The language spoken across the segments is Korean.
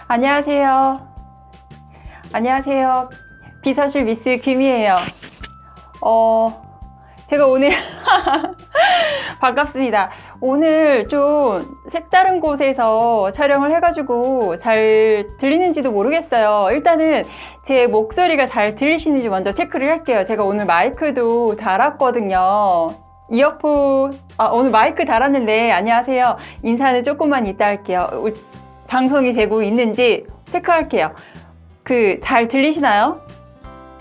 안녕하세요. 안녕하세요. 비서실 미스 김이에요. 제가 오늘 반갑습니다. 오늘 좀 색다른 곳에서 촬영을 해가지고 잘 들리는지도 모르겠어요. 일단은 제 목소리가 잘 들리시는지 먼저 체크를 할게요. 제가 오늘 마이크도 달았거든요. 이어폰, 오늘 마이크 달았는데, 안녕하세요. 인사는 조금만 이따 할게요. 방송이 되고 있는지 체크할게요. 잘 들리시나요?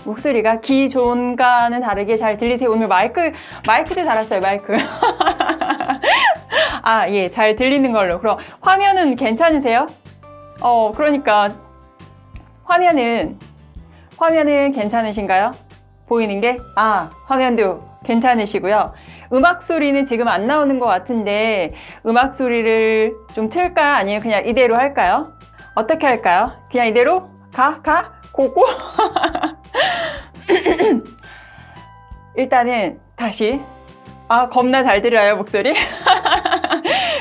목소리가 기존과는 다르게 잘 들리세요? 오늘 마이크도 달았어요, 마이크. 예, 잘 들리는 걸로. 그럼 화면은 괜찮으세요? 그러니까 화면은 괜찮으신가요? 보이는 게? 화면도 괜찮으시고요. 음악 소리는 지금 안 나오는 것 같은데 음악 소리를 좀 틀까? 아니면 그냥 이대로 할까요? 어떻게 할까요? 그냥 이대로? 고고? 일단은 다시 겁나 잘 들려요, 목소리?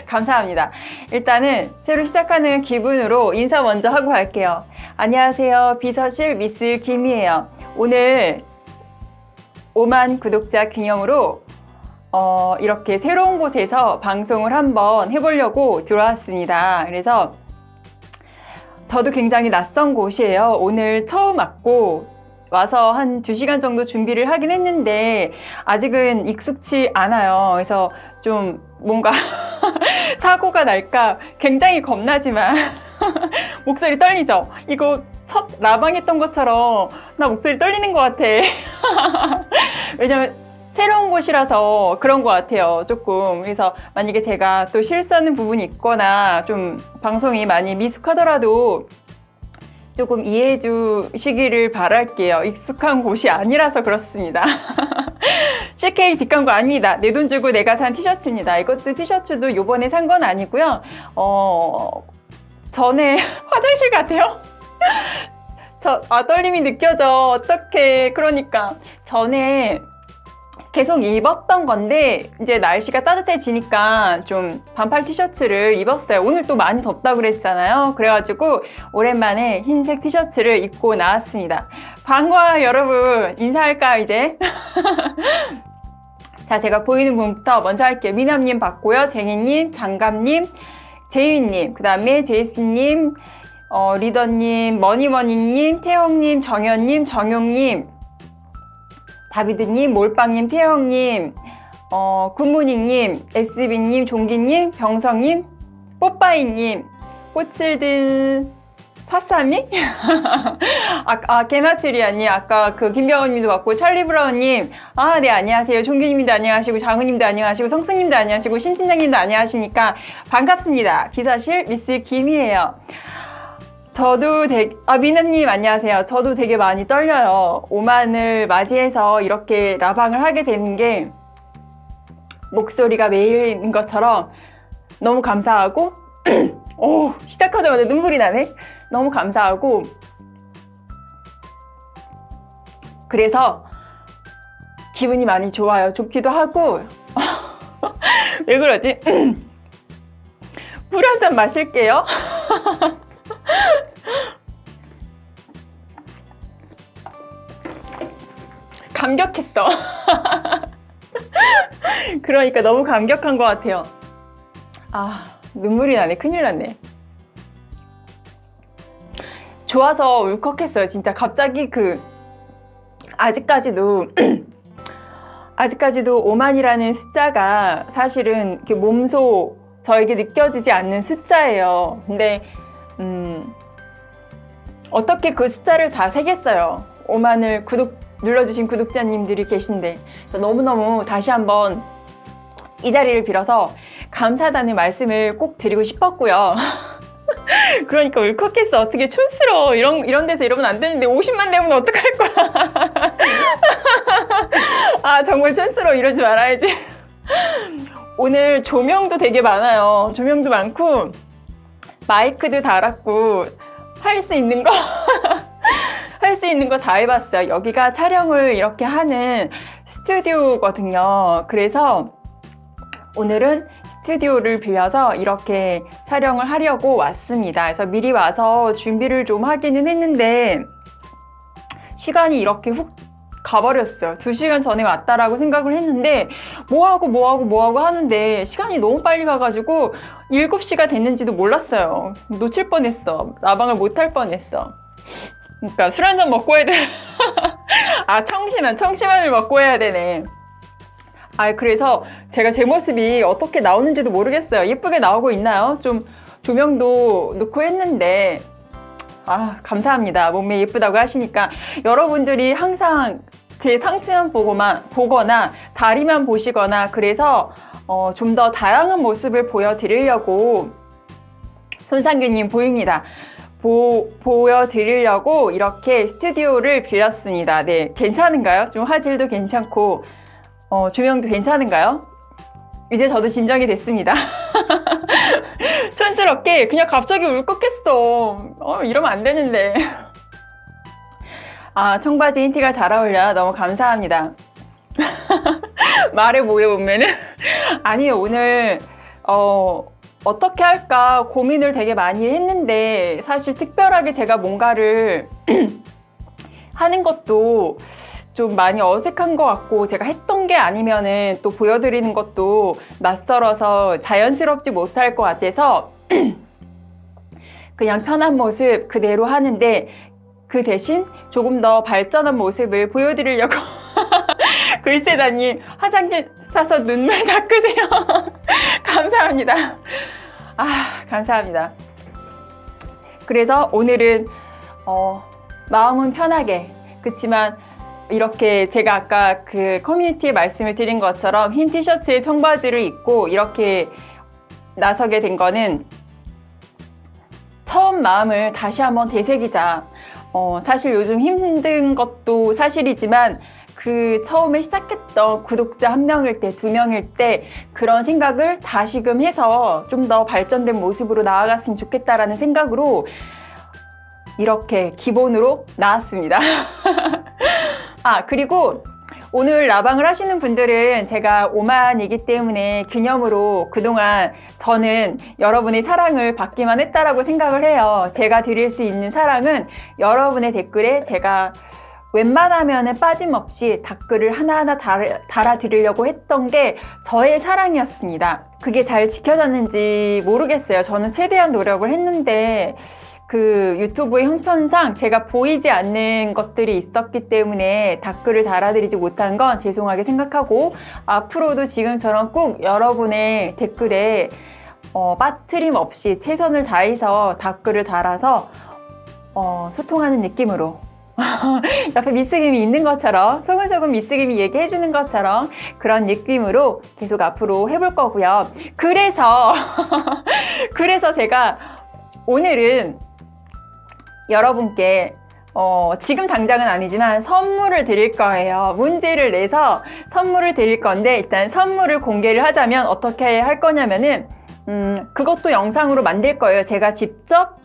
감사합니다. 일단은 새로 시작하는 기분으로 인사 먼저 하고 갈게요. 안녕하세요. 비서실 미스 김이에요. 오늘 5만 구독자 기념으로 이렇게 새로운 곳에서 방송을 한번 해보려고 들어왔습니다. 그래서 저도 굉장히 낯선 곳이에요. 오늘 처음 와서 한 2시간 정도 준비를 하긴 했는데 아직은 익숙치 않아요. 그래서 좀 뭔가 사고가 날까 굉장히 겁나지만 목소리 떨리죠? 이거 첫 라방 했던 것처럼 나 목소리 떨리는 것 같아. 왜냐면 새로운 곳이라서 그런 것 같아요, 조금. 그래서 만약에 제가 또 실수하는 부분이 있거나 좀 방송이 많이 미숙하더라도 조금 이해해 주시기를 바랄게요. 익숙한 곳이 아니라서 그렇습니다. CK 뒷광고 아닙니다. 내 돈 주고 내가 산 티셔츠입니다. 이것도 티셔츠도 요번에 산 건 아니고요. 전에 화장실 같아요? 떨림이 느껴져. 어떡해. 그러니까 전에 계속 입었던 건데 이제 날씨가 따뜻해지니까 좀 반팔 티셔츠를 입었어요. 오늘 또 많이 덥다고 그랬잖아요. 그래가지고 오랜만에 흰색 티셔츠를 입고 나왔습니다. 반가워요, 여러분. 인사할까요, 이제? 자, 제가 보이는 분부터 먼저 할게요. 미남님 봤고요. 제니님, 장감님, 제이님, 그 다음에 제이스님, 리더님, 머니머니님, 태영님, 정현님, 정용님, 다비드님, 몰빵님, 태영님, 굿모닝님, SB님, 종기님, 병성님, 뽀빠이님, 꽃을든 사사님? 게마트리아님, 아까 김병원님도 봤고, 찰리브라운님, 네, 안녕하세요. 종기님도 안녕하시고, 장우님도 안녕하시고, 성승님도 안녕하시고, 신팀장님도 안녕하시니까 반갑습니다. 비서실 미스 김이에요. 저도 미남님 안녕하세요. 저도 되게 많이 떨려요. 5만을 맞이해서 이렇게 라방을 하게 되는 게 목소리가 매일인 것처럼 너무 감사하고 시작하자마자 눈물이 나네. 너무 감사하고 그래서 기분이 많이 좋아요. 좋기도 하고 왜 그러지? 물 한 잔 마실게요. 감격했어. 그러니까 너무 감격한 것 같아요. 눈물이 나네. 큰일 났네. 좋아서 울컥했어요. 진짜 갑자기 아직까지도 5만이라는 숫자가 사실은 몸소 저에게 느껴지지 않는 숫자예요. 근데 어떻게 그 숫자를 다 세겠어요. 5만을 눌러주신 구독자님들이 계신데 너무너무 다시 한번 이 자리를 빌어서 감사하다는 말씀을 꼭 드리고 싶었고요. 그러니까 울컥했어. 어떻게 촌스러워. 이런 데서 이러면 안 되는데 50만 되면 어떡할 거야. 정말 촌스러워. 이러지 말아야지. 오늘 조명도 되게 많아요. 조명도 많고 마이크도 달았고 할 수 있는 거 다 해봤어요. 여기가 촬영을 이렇게 하는 스튜디오거든요. 그래서 오늘은 스튜디오를 빌려서 이렇게 촬영을 하려고 왔습니다. 그래서 미리 와서 준비를 좀 하기는 했는데 시간이 이렇게 훅 가버렸어요. 2시간 전에 왔다라고 생각을 했는데 뭐하고 하는데 시간이 너무 빨리 가가지고 7시가 됐는지도 몰랐어요. 놓칠 뻔했어. 라방을 못할 뻔했어. 그러니까 술 한잔 먹고 해야 돼. 아, 청심환을 먹고 해야 되네. 아, 그래서 제가 제 모습이 어떻게 나오는지도 모르겠어요. 예쁘게 나오고 있나요? 좀 조명도 넣고 했는데 아, 감사합니다. 몸매 예쁘다고 하시니까. 여러분들이 항상 제 상체만 보거나 다리만 보시거나 그래서 좀 더 다양한 모습을 보여드리려고 손상규님 보입니다. 보여드리려고 이렇게 스튜디오를 빌렸습니다. 네, 괜찮은가요? 좀 화질도 괜찮고 조명도 괜찮은가요? 이제 저도 진정이 됐습니다. 촌스럽게 그냥 갑자기 울컥했어. 이러면 안 되는데. 아, 청바지 흰티가 잘 어울려. 너무 감사합니다. 말해 뭐예요, 보면은? 아니요, 오늘 어떻게 할까 고민을 되게 많이 했는데 사실 특별하게 제가 뭔가를 하는 것도 좀 많이 어색한 것 같고 제가 했던 게 아니면은 또 보여드리는 것도 낯설어서 자연스럽지 못할 것 같아서 그냥 편한 모습 그대로 하는데 그 대신 조금 더 발전한 모습을 보여드리려고 글쎄다니 화장지 사서 눈물 닦으세요. 감사합니다. 아, 감사합니다. 그래서 오늘은 마음은 편하게 그치만 이렇게 제가 아까 그 커뮤니티에 말씀을 드린 것처럼 흰 티셔츠에 청바지를 입고 이렇게 나서게 된 거는 처음 마음을 다시 한번 되새기자. 사실 요즘 힘든 것도 사실이지만 그 처음에 시작했던 구독자 1명일 때, 2명일 때 그런 생각을 다시금 해서 좀 더 발전된 모습으로 나아갔으면 좋겠다라는 생각으로 이렇게 기본으로 나왔습니다. 아, 그리고 오늘 라방을 하시는 분들은 제가 5만이기 때문에 기념으로 그동안 저는 여러분의 사랑을 받기만 했다라고 생각을 해요. 제가 드릴 수 있는 사랑은 여러분의 댓글에 제가 웬만하면 빠짐없이 댓글을 하나하나 달아드리려고 했던 게 저의 사랑이었습니다. 그게 잘 지켜졌는지 모르겠어요. 저는 최대한 노력을 했는데 그 유튜브의 형편상 제가 보이지 않는 것들이 있었기 때문에 댓글을 달아드리지 못한 건 죄송하게 생각하고 앞으로도 지금처럼 꼭 여러분의 댓글에 빠트림 없이 최선을 다해서 댓글을 달아서 소통하는 느낌으로 옆에 미스김이 있는 것처럼 소근소근 미스김이 얘기해주는 것처럼 그런 느낌으로 계속 앞으로 해볼 거고요. 그래서 제가 오늘은 여러분께 지금 당장은 아니지만 선물을 드릴 거예요. 문제를 내서 선물을 드릴 건데 일단 선물을 공개를 하자면 어떻게 할 거냐면은 그것도 영상으로 만들 거예요. 제가 직접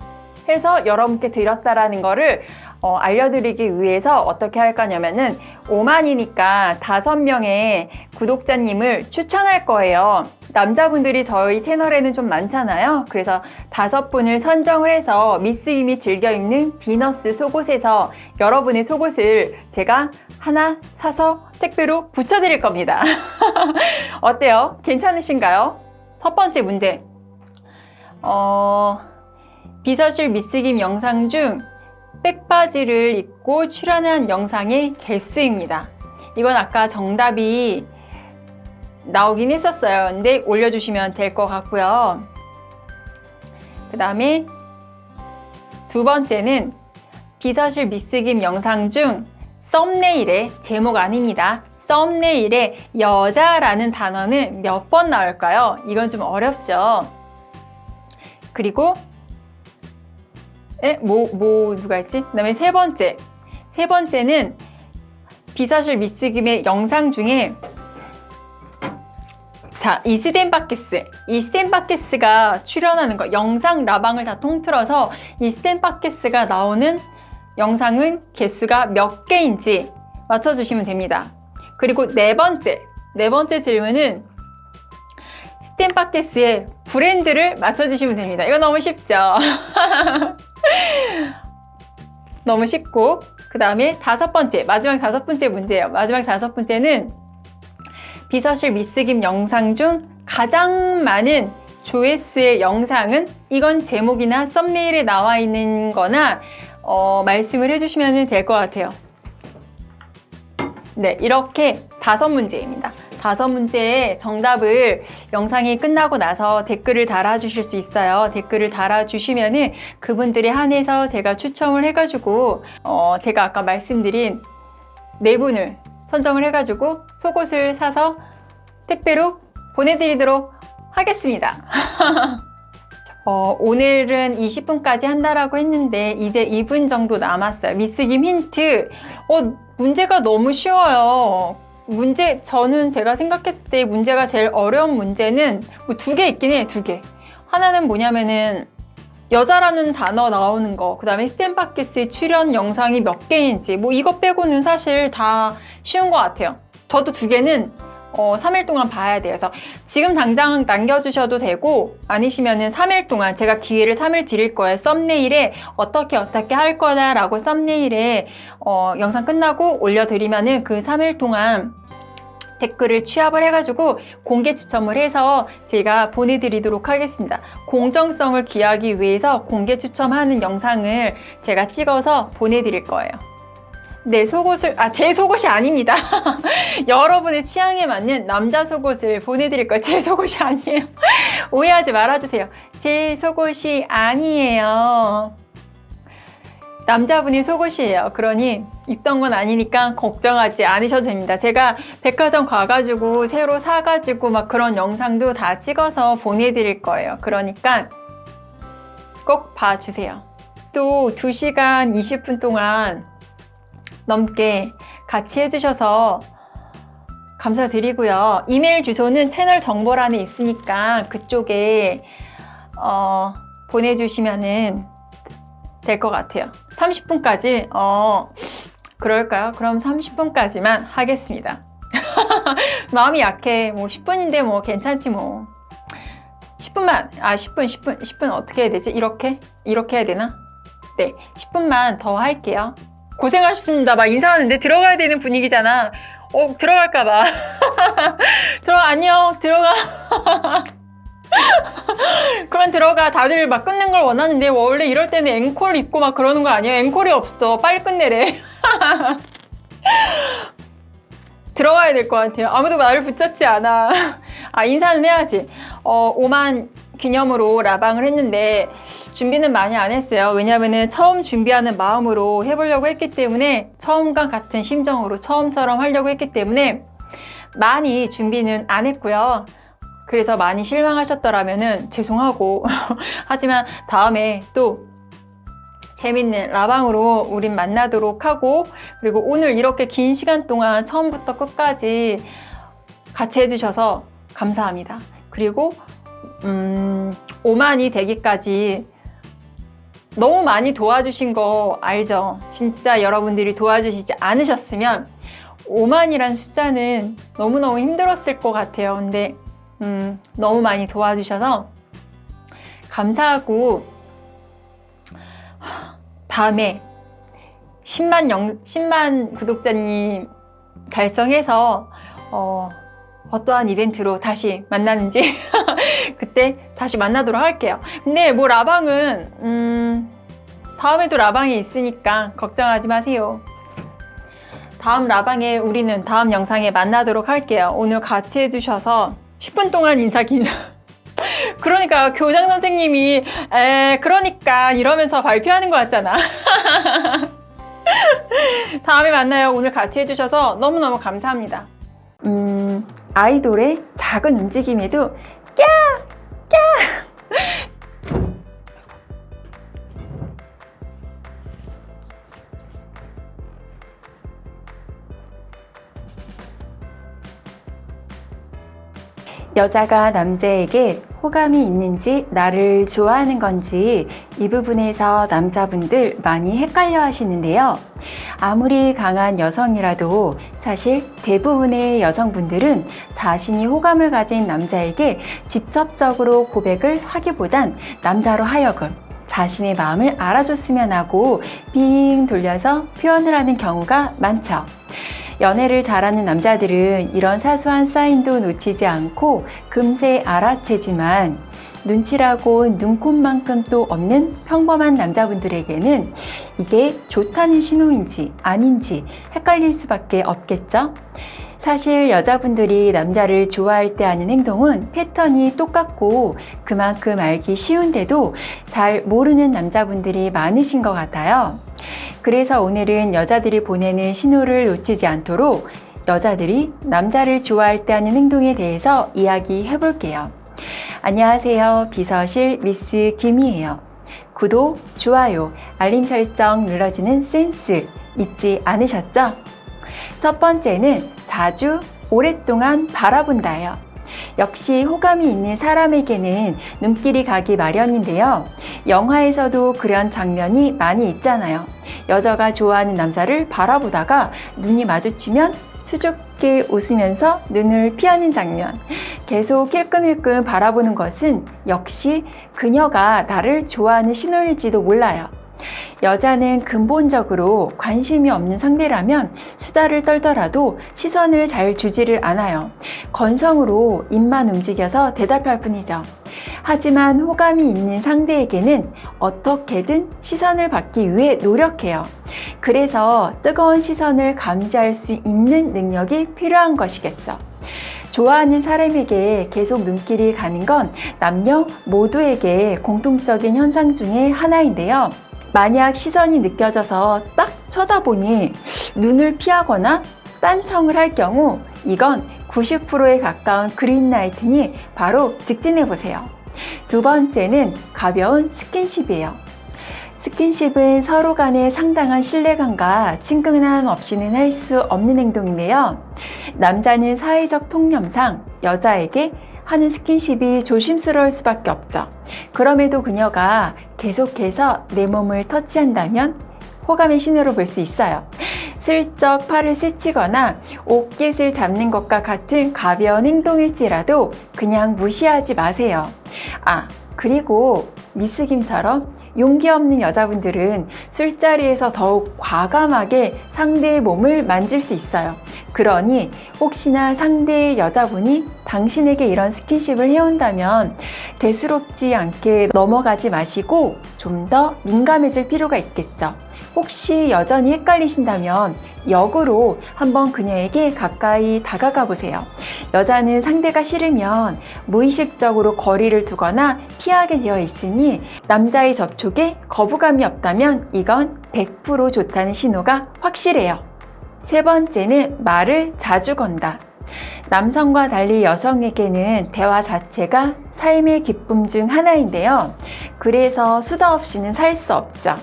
해서 여러분께 드렸다라는 거를 알려드리기 위해서 어떻게 할 거냐면은 5만이니까 5명의 구독자님을 추천할 거예요. 남자분들이 저희 채널에는 좀 많잖아요. 그래서 5분을 선정을 해서 미스김이 즐겨 입는 비너스 속옷에서 여러분의 속옷을 제가 하나 사서 택배로 붙여드릴 겁니다. 어때요? 괜찮으신가요? 첫 번째 문제. 비서실 미스김 영상 중 백바지를 입고 출연한 영상의 개수입니다. 이건 아까 정답이 나오긴 했었어요. 근데 올려주시면 될 것 같고요. 그 다음에 두 번째는 비서실 미스김 영상 중 썸네일에 제목 아닙니다. 썸네일에 여자라는 단어는 몇 번 나올까요? 이건 좀 어렵죠. 그리고 누가 했지? 그 다음에 세 번째는 비서실 미스김의 영상 중에 자, 이스덴 바케스가 출연하는 거, 영상 라방을 다 통틀어서 이스덴 바케스가 나오는 영상은 개수가 몇 개인지 맞춰주시면 됩니다. 그리고 네 번째 질문은 스탠바케스의 브랜드를 맞춰주시면 됩니다. 이거 너무 쉽죠? 너무 쉽고, 그 다음에 마지막 다섯 번째 문제예요. 마지막 다섯 번째는 비서실 미스 김 영상 중 가장 많은 조회수의 영상은, 이건 제목이나 썸네일에 나와 있는 거나 말씀을 해주시면 될 것 같아요. 네, 이렇게 5문제입니다. 5문제의 정답을 영상이 끝나고 나서 댓글을 달아주실 수 있어요. 댓글을 달아주시면은 그분들에 한해서 제가 추첨을 해가지고 제가 아까 말씀드린 4분을 선정을 해가지고 속옷을 사서 택배로 보내드리도록 하겠습니다. 오늘은 20분까지 한다라고 했는데 이제 2분 정도 남았어요. 미스 김 힌트. 문제가 너무 쉬워요. 저는 제가 생각했을 때 문제가 제일 어려운 문제는 뭐 2개 있긴 해요. 2개. 하나는 뭐냐면은 여자라는 단어 나오는 거, 그 다음에 스탠바키스의 출연 영상이 몇 개인지, 뭐 이거 빼고는 사실 다 쉬운 것 같아요. 저도 2개는 3일 동안 봐야 돼요. 그래서 지금 당장 남겨주셔도 되고, 아니시면은 3일 동안 제가 기회를 3일 드릴 거예요. 썸네일에 어떻게 할 거다라고 썸네일에 영상 끝나고 올려드리면은 그 3일 동안 댓글을 취합을 해가지고 공개 추첨을 해서 제가 보내드리도록 하겠습니다. 공정성을 기하기 위해서 공개 추첨하는 영상을 제가 찍어서 보내드릴 거예요. 네, 제 속옷이 아닙니다. 여러분의 취향에 맞는 남자 속옷을 보내드릴 거예요. 제 속옷이 아니에요. 오해하지 말아주세요. 제 속옷이 아니에요. 남자분이 속옷이에요. 그러니 입던 건 아니니까 걱정하지 않으셔도 됩니다. 제가 백화점 가가지고 새로 사가지고 막 그런 영상도 다 찍어서 보내드릴 거예요. 그러니까 꼭 봐주세요. 또 2시간 20분 동안 넘게 같이 해주셔서 감사드리고요. 이메일 주소는 채널 정보란에 있으니까 그쪽에 보내주시면은 될 것 같아요. 30분까지 그럴까요? 그럼 30분까지만 하겠습니다. 마음이 약해. 뭐 10분인데 뭐 괜찮지 뭐. 10분 어떻게 해야 되지? 이렇게 해야 되나? 네, 10분만 더 할게요. 고생하셨습니다. 막 인사하는데 들어가야 되는 분위기잖아. 들어갈까봐. 안녕, 들어가. 그만 들어가. 다들 막 끝낸 걸 원하는데 원래 이럴 때는 앵콜 있고 막 그러는 거 아니에요? 앵콜이 없어. 빨리 끝내래. 들어가야 될 것 같아요. 아무도 나를 붙잡지 않아. 인사는 해야지. 5만 기념으로 라방을 했는데 준비는 많이 안 했어요. 왜냐면은 처음 준비하는 마음으로 해보려고 했기 때문에, 처음과 같은 심정으로 처음처럼 하려고 했기 때문에 많이 준비는 안 했고요. 그래서 많이 실망하셨더라면은 죄송하고 하지만 다음에 또 재밌는 라방으로 우린 만나도록 하고, 그리고 오늘 이렇게 긴 시간 동안 처음부터 끝까지 같이 해주셔서 감사합니다. 그리고 5만이 되기까지 너무 많이 도와주신 거 알죠? 진짜 여러분들이 도와주시지 않으셨으면 5만이란 숫자는 너무너무 힘들었을 것 같아요. 근데 너무 많이 도와주셔서 감사하고, 다음에 10만 구독자님 달성해서 어떠한 이벤트로 다시 만나는지 그때 다시 만나도록 할게요. 근데 뭐 라방은 다음에도 라방이 있으니까 걱정하지 마세요. 다음 라방에 우리는 다음 영상에 만나도록 할게요. 오늘 같이 해주셔서 10분 동안 그러니까 교장 선생님이 그러니까 이러면서 발표하는 거 같잖아. 다음에 만나요. 오늘 같이 해주셔서 너무너무 감사합니다. 아이돌의 작은 움직임에도 여자가 남자에게 호감이 있는지 나를 좋아하는 건지 이 부분에서 남자분들 많이 헷갈려 하시는데요. 아무리 강한 여성이라도 사실 대부분의 여성분들은 자신이 호감을 가진 남자에게 직접적으로 고백을 하기보단 남자로 하여금 자신의 마음을 알아줬으면 하고 빙 돌려서 표현을 하는 경우가 많죠. 연애를 잘하는 남자들은 이런 사소한 사인도 놓치지 않고 금세 알아채지만 눈치라고 눈꼽만큼도 없는 평범한 남자분들에게는 이게 좋다는 신호인지 아닌지 헷갈릴 수밖에 없겠죠? 사실 여자분들이 남자를 좋아할 때 하는 행동은 패턴이 똑같고 그만큼 알기 쉬운데도 잘 모르는 남자분들이 많으신 것 같아요. 그래서 오늘은 여자들이 보내는 신호를 놓치지 않도록 여자들이 남자를 좋아할 때 하는 행동에 대해서 이야기해 볼게요. 안녕하세요. 비서실 미스 김이에요. 구독, 좋아요, 알림 설정 눌러주는 센스 잊지 않으셨죠? 첫 번째는 자주, 오랫동안 바라본다예요. 역시 호감이 있는 사람에게는 눈길이 가기 마련인데요. 영화에서도 그런 장면이 많이 있잖아요. 여자가 좋아하는 남자를 바라보다가 눈이 마주치면 수줍게 웃으면서 눈을 피하는 장면. 계속 힐끔힐끔 바라보는 것은 역시 그녀가 나를 좋아하는 신호일지도 몰라요. 여자는 근본적으로 관심이 없는 상대라면 수다를 떨더라도 시선을 잘 주지를 않아요. 건성으로 입만 움직여서 대답할 뿐이죠. 하지만 호감이 있는 상대에게는 어떻게든 시선을 받기 위해 노력해요. 그래서 뜨거운 시선을 감지할 수 있는 능력이 필요한 것이겠죠. 좋아하는 사람에게 계속 눈길이 가는 건 남녀 모두에게 공통적인 현상 중에 하나인데요. 만약 시선이 느껴져서 딱 쳐다보니 눈을 피하거나 딴청을 할 경우 이건 90%에 가까운 그린라이트니 바로 직진해 보세요. 두 번째는 가벼운 스킨십이에요. 스킨십은 서로 간의 상당한 신뢰감과 친근함 없이는 할 수 없는 행동인데요. 남자는 사회적 통념상 여자에게 하는 스킨십이 조심스러울 수밖에 없죠. 그럼에도 그녀가 계속해서 내 몸을 터치한다면 호감의 신호로 볼 수 있어요. 슬쩍 팔을 스치거나 옷깃을 잡는 것과 같은 가벼운 행동일지라도 그냥 무시하지 마세요. 그리고 미스 김처럼 용기 없는 여자분들은 술자리에서 더욱 과감하게 상대의 몸을 만질 수 있어요. 그러니 혹시나 상대의 여자분이 당신에게 이런 스킨십을 해온다면 대수롭지 않게 넘어가지 마시고 좀 더 민감해질 필요가 있겠죠. 혹시 여전히 헷갈리신다면 역으로 한번 그녀에게 가까이 다가가 보세요. 여자는 상대가 싫으면 무의식적으로 거리를 두거나 피하게 되어 있으니 남자의 접촉에 거부감이 없다면 이건 100% 좋다는 신호가 확실해요. 세 번째는 말을 자주 건다. 남성과 달리 여성에게는 대화 자체가 삶의 기쁨 중 하나인데요. 그래서 수다 없이는 살 수 없죠.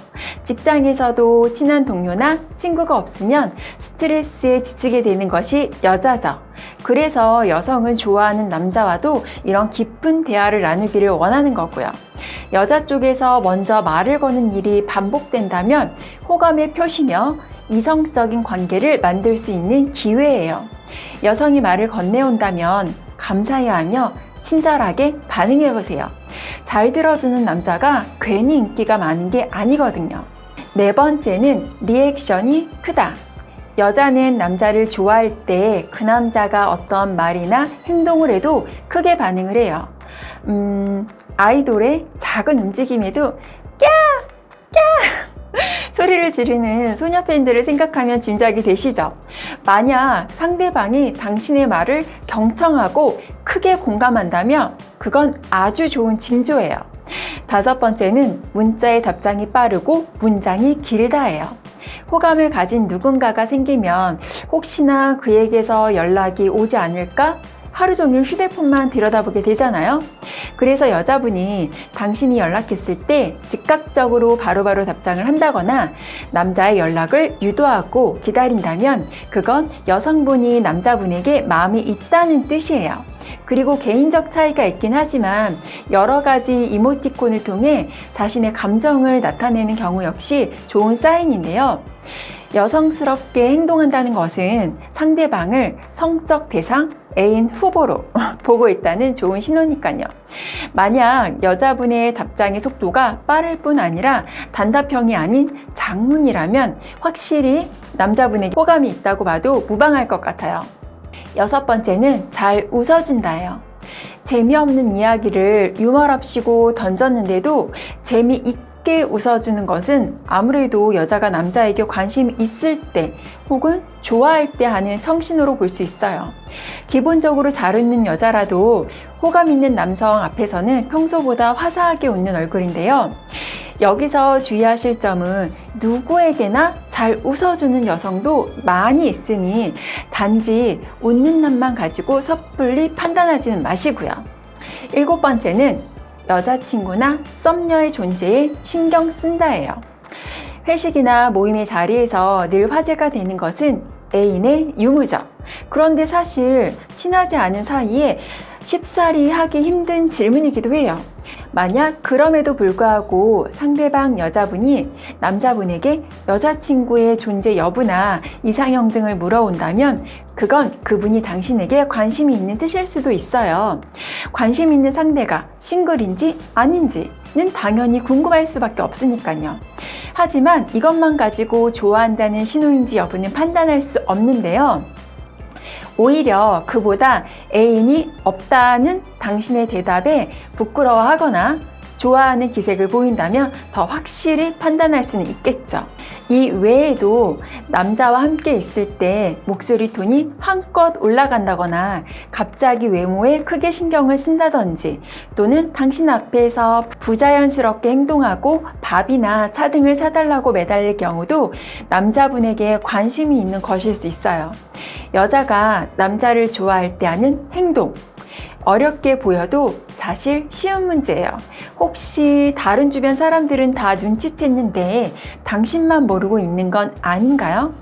직장에서도 친한 동료나 친구가 없으면 스트레스에 지치게 되는 것이 여자죠. 그래서 여성은 좋아하는 남자와도 이런 깊은 대화를 나누기를 원하는 거고요. 여자 쪽에서 먼저 말을 거는 일이 반복된다면 호감의 표시며 이성적인 관계를 만들 수 있는 기회예요. 여성이 말을 건네온다면 감사해하며 친절하게 반응해보세요. 잘 들어주는 남자가 괜히 인기가 많은 게 아니거든요. 네 번째는 리액션이 크다. 여자는 남자를 좋아할 때 그 남자가 어떤 말이나 행동을 해도 크게 반응을 해요. 아이돌의 작은 움직임에도 소리를 지르는 소녀 팬들을 생각하면 짐작이 되시죠? 만약 상대방이 당신의 말을 경청하고 크게 공감한다면 그건 아주 좋은 징조예요. 다섯 번째는 문자의 답장이 빠르고 문장이 길다예요. 호감을 가진 누군가가 생기면 혹시나 그에게서 연락이 오지 않을까? 하루 종일 휴대폰만 들여다보게 되잖아요. 그래서 여자분이 당신이 연락했을 때 즉각적으로 바로바로 답장을 한다거나 남자의 연락을 유도하고 기다린다면 그건 여성분이 남자분에게 마음이 있다는 뜻이에요. 그리고 개인적 차이가 있긴 하지만 여러 가지 이모티콘을 통해 자신의 감정을 나타내는 경우 역시 좋은 사인인데요. 여성스럽게 행동한다는 것은 상대방을 성적 대상, 애인 후보로 보고 있다는 좋은 신호니까요. 만약 여자분의 답장의 속도가 빠를 뿐 아니라 단답형이 아닌 장문이라면 확실히 남자분에게 호감이 있다고 봐도 무방할 것 같아요. 6번째는 잘 웃어준다예요. 재미없는 이야기를 유머랍시고 던졌는데도 재미있게 웃어주는 것은 아무래도 여자가 남자에게 관심이 있을 때 혹은 좋아할 때 하는 청신호로 볼 수 있어요. 기본적으로 잘 웃는 여자라도 호감 있는 남성 앞에서는 평소보다 화사하게 웃는 얼굴인데요. 여기서 주의하실 점은 누구에게나 잘 웃어주는 여성도 많이 있으니 단지 웃는 낯만 가지고 섣불리 판단하지는 마시고요. 7번째는 여자친구나 썸녀의 존재에 신경 쓴다예요. 회식이나 모임의 자리에서 늘 화제가 되는 것은 애인의 유무죠. 그런데 사실 친하지 않은 사이에 쉽사리 하기 힘든 질문이기도 해요. 만약 그럼에도 불구하고 상대방 여자분이 남자분에게 여자친구의 존재 여부나 이상형 등을 물어온다면 그건 그분이 당신에게 관심이 있는 뜻일 수도 있어요. 관심 있는 상대가 싱글인지 아닌지는 당연히 궁금할 수밖에 없으니까요. 하지만 이것만 가지고 좋아한다는 신호인지 여부는 판단할 수 없는데요. 오히려 그보다 애인이 없다는 당신의 대답에 부끄러워하거나 좋아하는 기색을 보인다면 더 확실히 판단할 수는 있겠죠. 이 외에도 남자와 함께 있을 때 목소리 톤이 한껏 올라간다거나 갑자기 외모에 크게 신경을 쓴다든지 또는 당신 앞에서 부자연스럽게 행동하고 밥이나 차 등을 사달라고 매달릴 경우도 남자분에게 관심이 있는 것일 수 있어요. 여자가 남자를 좋아할 때 하는 행동, 어렵게 보여도 사실 쉬운 문제예요. 혹시 다른 주변 사람들은 다 눈치챘는데 당신만 모르고 있는 건 아닌가요?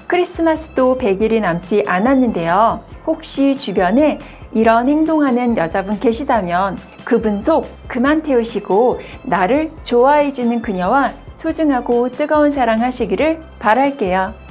크리스마스도 100일이 남지 않았는데요. 혹시 주변에 이런 행동하는 여자분 계시다면 그분 속 그만 태우시고 나를 좋아해주는 그녀와 소중하고 뜨거운 사랑하시기를 바랄게요.